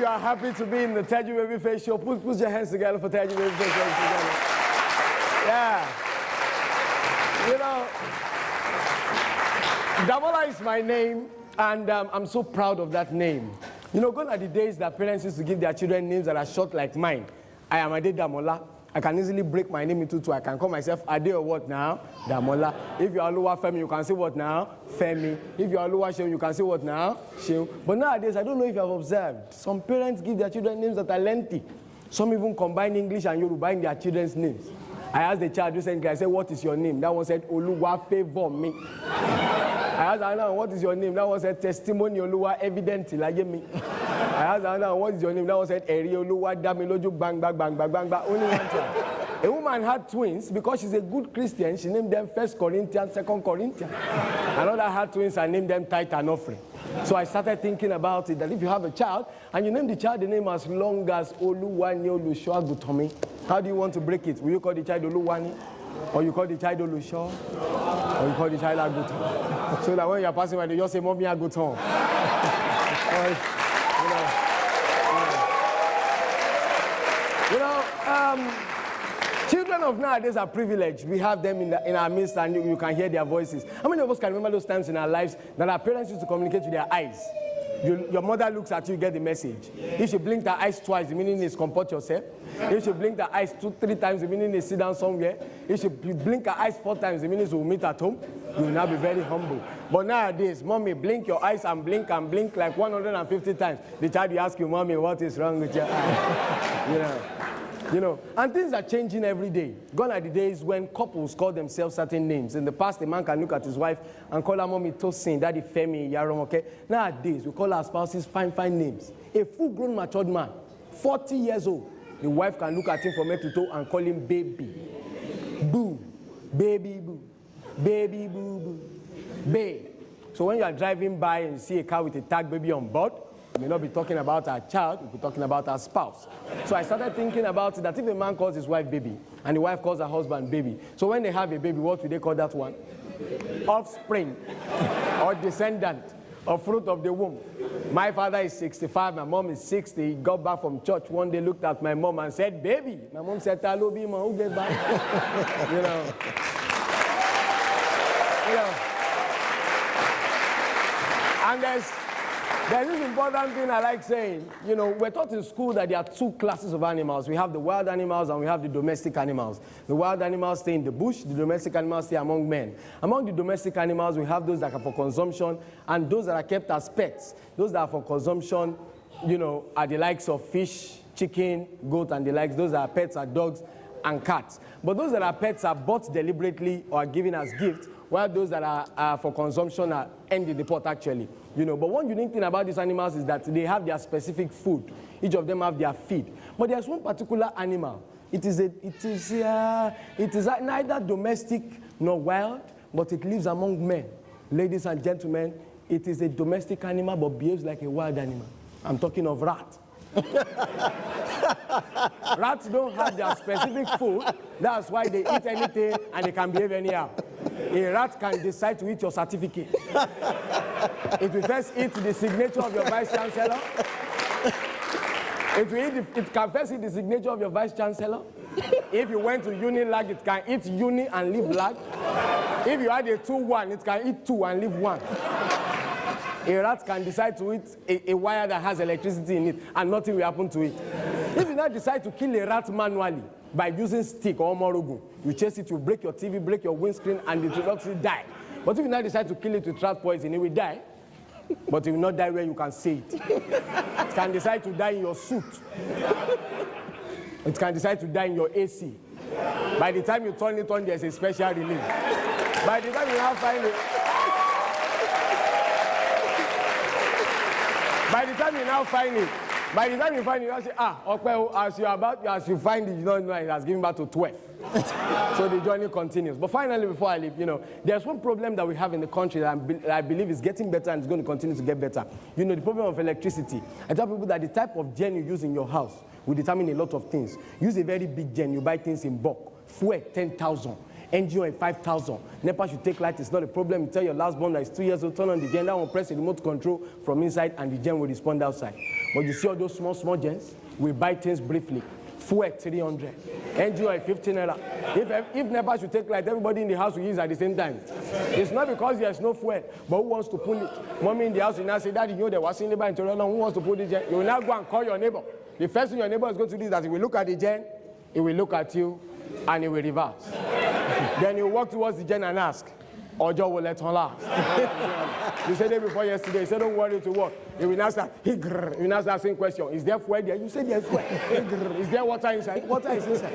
you are happy to be in the Teju Baby Face Show, put your hands together for Teju Baby Face Show together. Yeah. You know, Damola is my name, and I'm so proud of that name. You know, gone are the days that parents used to give their children names that are short like mine. I am Ade Damola. I can easily break my name into two. I can call myself Ade or what now? Damola. If you are Oluwa Femi, you can say what now? Femi. If you are Oluwa Sheun, you can say what now? Sheun. But nowadays, I don't know if you have observed, some parents give their children names that are lengthy. Some even combine English and Yoruba in their children's names. I asked the child recently, I said, what is your name? That one said, Oluwa favor me. I asked another one, what is your name? That one said, testimony Oluwa evident like me. I asked another one, what is your name? That one said, Eri Oluwa damiloju bang bang bang bang bang bang. Only one child. A woman had twins because she's a good Christian. She named them 1 Corinthians, 2 Corinthians. Another had twins and named them tithe and offering. So I started thinking about it, that if you have a child and you name the child the name as long as Oluwani Olushoagutomi, how do you want to break it? Will you call the child Oluwani? Or you call the child Olusho? Or you call the child Aguton? So that when you're passing by, you just say, Mommy Aguton. Children of nowadays are privileged. We have them in our midst and you can hear their voices. How many of us can remember those times in our lives that our parents used to communicate with their eyes? Your mother looks at you, you get the message. If she blinked her eyes twice, the meaning is comport yourself. If she blinked her eyes 2-3 times, the meaning is sit down somewhere. If she blink her eyes 4 times, the meaning is we'll meet at home. You will now be very humble. But nowadays, Mommy, blink your eyes and blink like 150 times. The child will ask you, Mommy, what is wrong with your eye? You know, and things are changing every day. Gone are the days when couples call themselves certain names. In the past, a man can look at his wife and call her Mommy Tosin, Daddy Femi, Yaron, okay? Nowadays, we call our spouses fine names. A full-grown, matured man, 40 years old, the wife can look at him from head to toe and call him baby. Boo, baby boo, baby boo boo, babe. So when you are driving by and you see a car with a tag baby on board, we may not be talking about our child, we'll be talking about our spouse. So I started thinking about it, that if a man calls his wife baby, and the wife calls her husband baby, so when they have a baby, what do they call that one? Offspring, or descendant, or fruit of the womb. My father is 65, my mom is 60. He got back from church one day, looked at my mom and said, baby. My mom said, Talobi, ma, who get back? You know. And there's this important thing I like saying. You know, we're taught in school that there are 2 classes of animals. We have the wild animals and we have the domestic animals. The wild animals stay in the bush, the domestic animals stay among men. Among the domestic animals, we have those that are for consumption and those that are kept as pets. Those that are for consumption, you know, are the likes of fish, chicken, goat, and the likes. Those that are pets are dogs and cats. But those that are pets are bought deliberately or are given as gifts, while those that are for consumption are end in the pot actually. You know, but one unique thing about these animals is that they have their specific food. Each of them have their feed. But there's one particular animal. It is neither domestic nor wild, but it lives among men. Ladies and gentlemen, it is a domestic animal but behaves like a wild animal. I'm talking of rat. Rats don't have their specific food. That's why they eat anything and they can behave anyhow. A rat can decide to eat your certificate. It will first eat the signature of your vice chancellor. It can first eat the signature of your vice chancellor. If you went to Unilag, it can eat uni and leave lag. If you had a 2-1, it can eat 2 and leave 1. A rat can decide to eat a wire that has electricity in it and nothing will happen to it. If you now decide to kill a rat manually by using stick or morogun, you chase it, you break your TV, break your windscreen, and it will actually die. But if you now decide to kill it with rat poison, it will die. But it will not die where you can see it. It can decide to die in your suit. It can decide to die in your AC. By the time you turn it on, there's a special release. By the time you now find it, by the time you find it, you say, okay, as you find it, you don't know it has given birth to 12. So the journey continues. But finally, before I leave, you know, there's one problem that we have in the country that I believe is getting better and it's going to continue to get better. You know, the problem of electricity. I tell people that the type of gen you use in your house will determine a lot of things. Use a very big gen, you buy things in bulk. Fuel, 10,000. engine oil 5,000. NEPA should take light, it's not a problem. You tell your last born that is 2 years old, turn on the gen, that one press the remote control from inside and the gen will respond outside. But you see all those small gens, we buy things briefly. Fuel 300, engine oil 15 naira. If NEPA should take light, everybody in the house will use at the same time. It's not because there's no fuel, but who wants to pull it? Mommy in the house will now say, Daddy, you know there was in neighbor in Toronto, who wants to pull the gen? You will now go and call your neighbor. The first thing your neighbor is going to do is that he will look at the gen, he will look at you, and he will reverse. Then he will walk towards the gen and ask, Ojo will let her last. You said it before yesterday. You said, don't worry to work. He will now start, he will now start asking question. Is there fuel there? You said there's fuel. Is there water inside? Water is inside.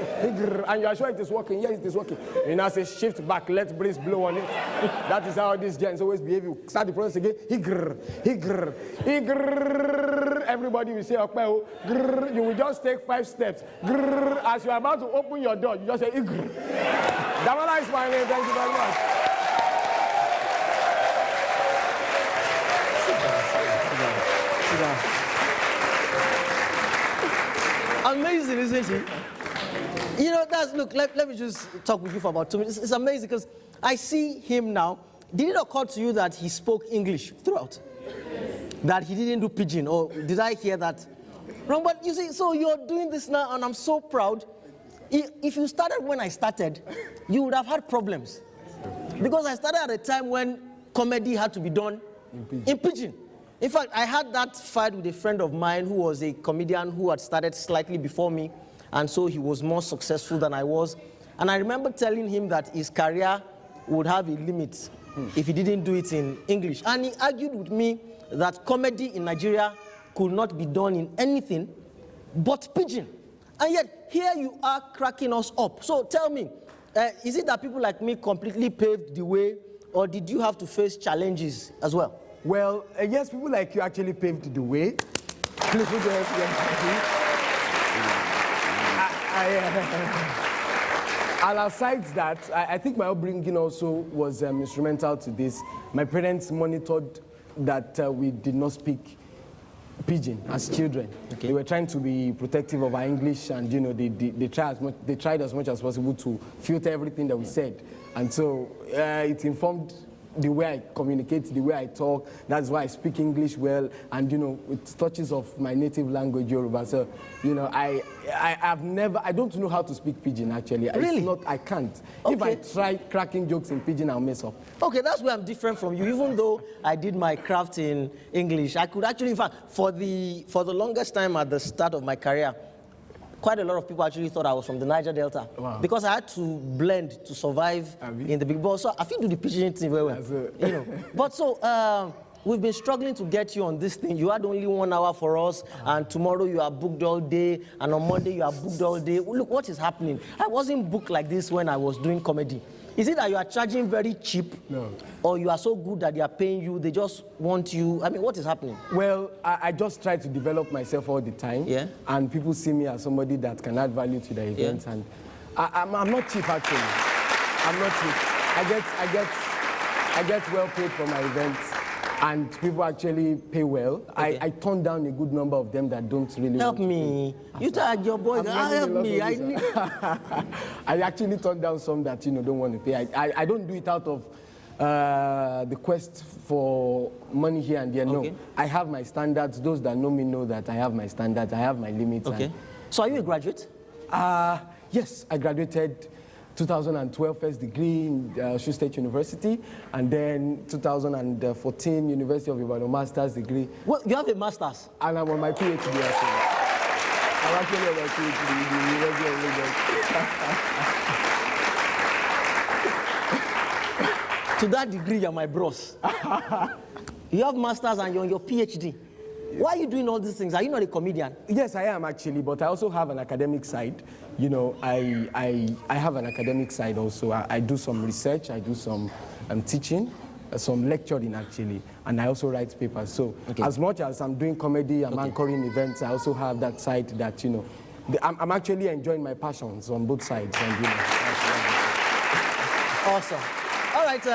And you are sure it is working? Yes, it is working. You now say, shift back, let breeze blow on it. That is how these gens always behave. You start the process again. Everybody will say, okay, you will just take 5 steps. As you are about to open your door, you just say, Damola is my name. Thank you very much. Amazing, isn't it? You know, look, let me just talk with you for about 2 minutes. It's amazing because I see him now. Did it occur to you that he spoke English throughout? That he didn't do pidgin, or did I hear that? Wrong, but you see, so you're doing this now, and I'm so proud. If you started when I started, you would have had problems. Because I started at a time when comedy had to be done in pidgin. In fact, I had that fight with a friend of mine who was a comedian who had started slightly before me, and so he was more successful than I was. And I remember telling him that his career would have a limit if he didn't do it in English. And he argued with me that comedy in Nigeria could not be done in anything but pidgin. And yet, here you are cracking us up. So tell me, is it that people like me completely paved the way, or did you have to face challenges as well? Well, yes, people like you actually paved the way. Please put your hands together. And aside that, I think my upbringing also was instrumental to this. My parents monitored that we did not speak pidgin as children. Okay. They were trying to be protective of our English, and you know, they tried as much as possible to filter everything that we said. And so it informed the way I communicate, the way I talk. That's why I speak English well, and you know, with touches of my native language, Yoruba. So, you know, I don't know how to speak pidgin actually. Really? I can't. Okay. If I try cracking jokes in pidgin, I'll mess up. Okay, that's where I'm different from you. Even though I did my craft in English, I could actually, in fact, for the longest time at the start of my career, quite a lot of people actually thought I was from the Niger Delta. Wow. Because I had to blend to survive in the big boss. So I think do the pidgin thing very well. You know. But so we've been struggling to get you on this thing. You had only 1 hour for us, and tomorrow you are booked all day, and on Monday you are booked all day. Look, what is happening? I wasn't booked like this when I was doing comedy. Is it that you are charging very cheap? No. Or you are so good that they are paying you, they just want you? I mean, what is happening? Well, I just try to develop myself all the time. Yeah. And people see me as somebody that can add value to the events. Yeah. And I'm not cheap, actually. I'm not cheap. I get well paid for my events. And people actually pay well. Okay. I turn down a good number of them that don't really help me. You tell your boy, help me. I actually turn down some that, you know, don't want to pay. I don't do it out of the quest for money here and there. Okay. No, I have my standards. Those that know me know that I have my standards. I have my limits. Okay. So are you a graduate? Yes, I graduated 2012 first degree in Osun State University, and then 2014 University of Ibadan master's degree. Well, you have a master's? And I'm on my PhD as well. I'm actually on my PhD in the University of Lagos. To that degree, you're my bros. You have master's and you're on your PhD. Why are you doing all these things? Are you not a comedian? Yes, I am actually, but I also have an academic side. You know, I have an academic side also. I do some research, I do some teaching, some lecturing actually, and I also write papers. So as much as I'm doing comedy, I'm anchoring events, I also have that side that, you know, I'm actually enjoying my passions on both sides. And, you know, awesome. All right,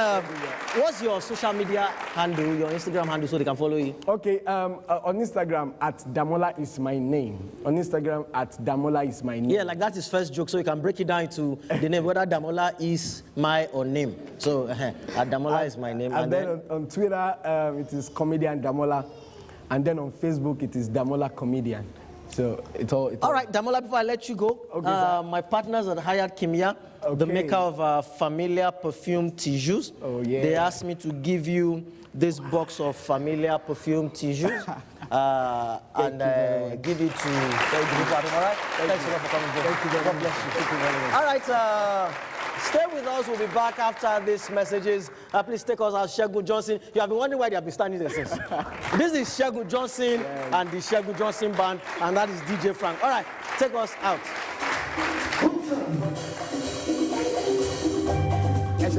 what's your social media handle, your Instagram handle, so they can follow you? Okay, on Instagram, at Damola is my name. On Instagram, at Damola is my name. Yeah, like that's his first joke, so you can break it down into the name, whether Damola is my or name. So, at Damola is my name. And then on Twitter, it is Comedian Damola. And then on Facebook, it is Damola Comedian. So all right, Damola, before I let you go, okay, my partners at Hayat Kimia, the maker of Familiar Perfume Tissues, they asked me to give you this box of Familiar Perfume Tissues and give it to you. All right? Thanks a lot for coming. Thank you very much. God bless you. Thank you very much. All right, stay with us. We'll be back after these messages. Please take us out, Shegun Johnson. You have been wondering why they have been standing there since. This is Shegun Johnson and the Shegun Johnson Band, and that is DJ Frank. All right, take us out. Yes,